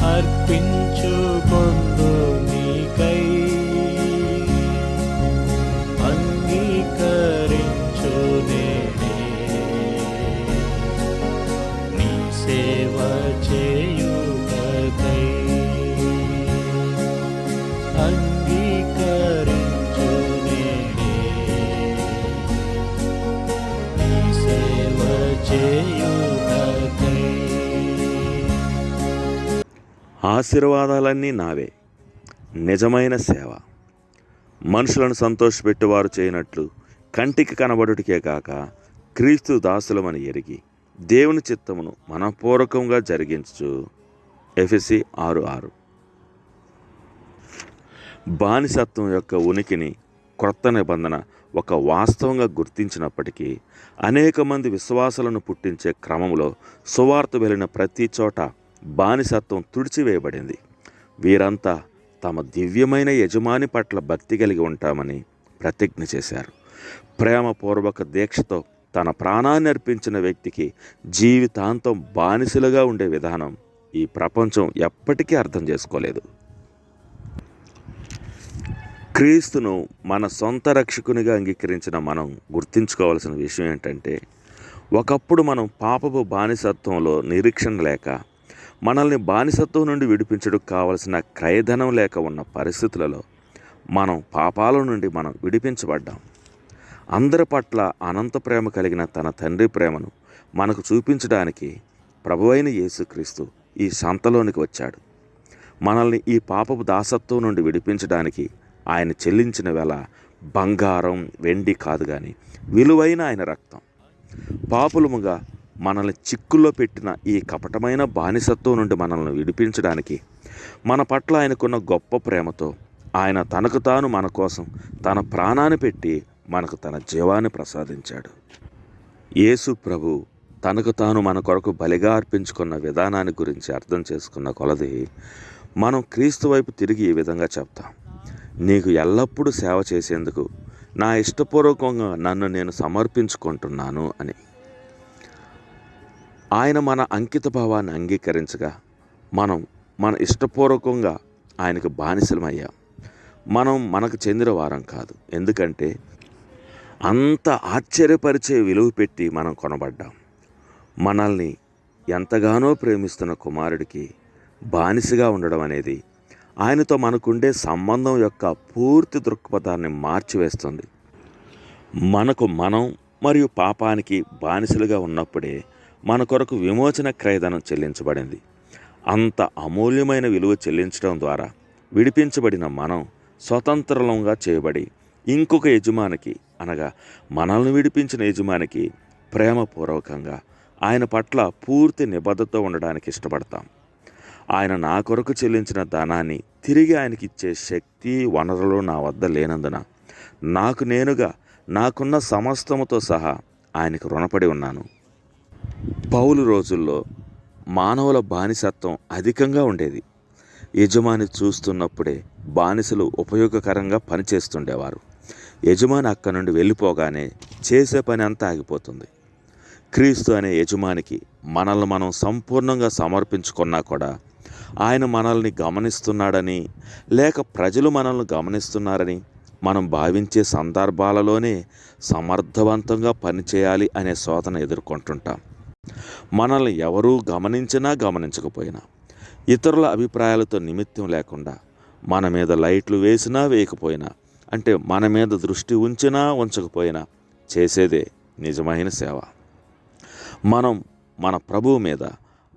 అర్పించుకొందు నీకై అంగీకరించు నేనే నీ సేవ చేయుటకై అంగీకరించు నేనే నీ సేవ చేయుటకై. ఆశీర్వాదాలన్నీ నావే. నిజమైన సేవ. మనుషులను సంతోషపెట్టువారు చేయనట్లు కంటికి కనబడుటకే కాక క్రీస్తు దాసులమని ఎరిగి దేవుని చిత్తమును మనపూర్వకంగా జరిగించు. ఎఫెసీ 6:6. బానిసత్వం యొక్క ఉనికిని క్రొత్త నిబంధన ఒక వాస్తవంగా గుర్తించినప్పటికీ అనేక మంది విశ్వాసాలను పుట్టించే క్రమంలో సువార్త వెళ్ళిన ప్రతి చోట బానిసత్వం తుడిచివేయబడింది. వీరంతా తమ దివ్యమైన యజమాని పట్ల భక్తి కలిగి ఉంటామని ప్రతిజ్ఞ చేశారు. ప్రేమపూర్వక దీక్షతో తన ప్రాణాన్ని అర్పించిన వ్యక్తికి జీవితాంతం బానిసలుగా ఉండే విధానం ఈ ప్రపంచం ఎప్పటికీ అర్థం చేసుకోలేదు. క్రీస్తును మన సొంత రక్షకునిగా అంగీకరించిన మనం గుర్తుంచుకోవాల్సిన విషయం ఏంటంటే, ఒకప్పుడు మనం పాపపు బానిసత్వంలో నిరీక్షణ లేక, మనల్ని బానిసత్వం నుండి విడిపించడానికి కావలసిన క్రయధనం లేక ఉన్న పరిస్థితులలో మనం పాపాల నుండి మనం విడిపించబడ్డాం. అందరి పట్ల అనంత ప్రేమ కలిగిన తన తండ్రి ప్రేమను మనకు చూపించడానికి ప్రభువైన యేసుక్రీస్తు ఈ సంతలోనికి వచ్చాడు. మనల్ని ఈ పాపపు దాసత్వం నుండి విడిపించడానికి ఆయన చెల్లించిన వెల బంగారం వెండి కాదు కానీ విలువైన ఆయన రక్తం. పాపులముగా మనల్ని చిక్కుల్లో పెట్టిన ఈ కపటమైన బానిసత్వం నుండి మనల్ని విడిపించడానికి మన పట్ల ఆయనకున్న గొప్ప ప్రేమతో ఆయన తనకు తాను మన కోసం తన ప్రాణాన్ని పెట్టి మనకు తన జీవాన్ని ప్రసాదించాడు. యేసు ప్రభు తనకు తాను మన కొరకు బలిగా అర్పించుకున్న విధానాన్ని గురించి అర్థం చేసుకున్న కొలది మనం క్రీస్తు వైపు తిరిగి ఈ విధంగా చెప్తాం: నీకు ఎల్లప్పుడూ సేవ చేసేందుకు నా ఇష్టపూర్వకంగా నన్ను నేను సమర్పించుకుంటున్నాను అని. ఆయన మన అంకిత భావాన్ని అంగీకరించగా మనం మన ఇష్టపూర్వకంగా ఆయనకు బానిసలమయ్యాం. మనం మనకు చెందిన వారం కాదు, ఎందుకంటే అంత ఆశ్చర్యపరిచే విలువ పెట్టి మనం కొనబడ్డాం. మనల్ని ఎంతగానో ప్రేమిస్తున్న కుమారుడికి బానిసగా ఉండడం అనేది ఆయనతో మనకుండే సంబంధం యొక్క పూర్తి దృక్పథాన్ని మార్చివేస్తుంది. మనకు మనం మరియు పాపానికి బానిసలుగా ఉన్నప్పుడే మన కొరకు విమోచన క్రయధనం చెల్లించబడింది. అంత అమూల్యమైన విలువ చెల్లించడం ద్వారా విడిపించబడిన మనం స్వతంత్రంగా చేయబడి ఇంకొక యజమానికి, అనగా మనల్ని విడిపించిన యజమానికి ప్రేమపూర్వకంగా ఆయన పట్ల పూర్తి నిబద్ధతతో ఉండడానికి ఇష్టపడతాం. ఆయన నా కొరకు చెల్లించిన ధనాన్ని తిరిగి ఆయనకి ఇచ్చే శక్తి వనరులు నా వద్ద లేనందున నాకు నేనుగా నాకున్న సమస్తముతో సహా ఆయనకు రుణపడి ఉన్నాను. పౌలు రోజుల్లో మానవుల బానిసత్వం అధికంగా ఉండేది. యజమాని చూస్తున్నప్పుడే బానిసలు ఉపయోగకరంగా పనిచేస్తుండేవారు. యజమాని అక్కడి నుండి వెళ్ళిపోగానే చేసే పని అంతా ఆగిపోతుంది. క్రీస్తు అనే యజమానికి మనల్ని మనం సంపూర్ణంగా సమర్పించుకున్నా కూడా ఆయన మనల్ని గమనిస్తున్నాడని, లేక ప్రజలు మనల్ని గమనిస్తున్నారని మనం భావించే సందర్భాలలోనే సమర్థవంతంగా పనిచేయాలి అనే శోధన ఎదుర్కొంటుంటాం. మనల్ని ఎవరూ గమనించినా గమనించకపోయినా, ఇతరుల అభిప్రాయాలతో నిమిత్తం లేకుండా మన మీద లైట్లు వేసినా వేయకపోయినా, అంటే మన మీద దృష్టి ఉంచినా ఉంచకపోయినా చేసేదే నిజమైన సేవ. మనం మన ప్రభువు మీద,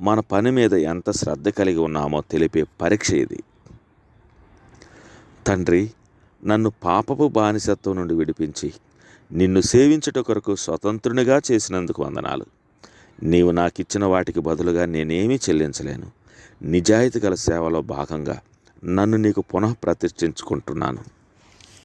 మన పని మీద ఎంత శ్రద్ధ కలిగి ఉన్నామో తెలిపే పరీక్ష ఇది. తండ్రి, నన్ను పాపపు బానిసత్వం నుండి విడిపించి నిన్ను సేవించుట కొరకు స్వతంత్రునిగా చేసినందుకు వందనాలు. నీవు నాకిచ్చిన వాటికి బదులుగా నేనేమీ చెల్లించలేను. నిజాయితీ గల సేవలో భాగంగా నన్ను నీకు పునః ప్రతిష్ఠించుకుంటున్నాను.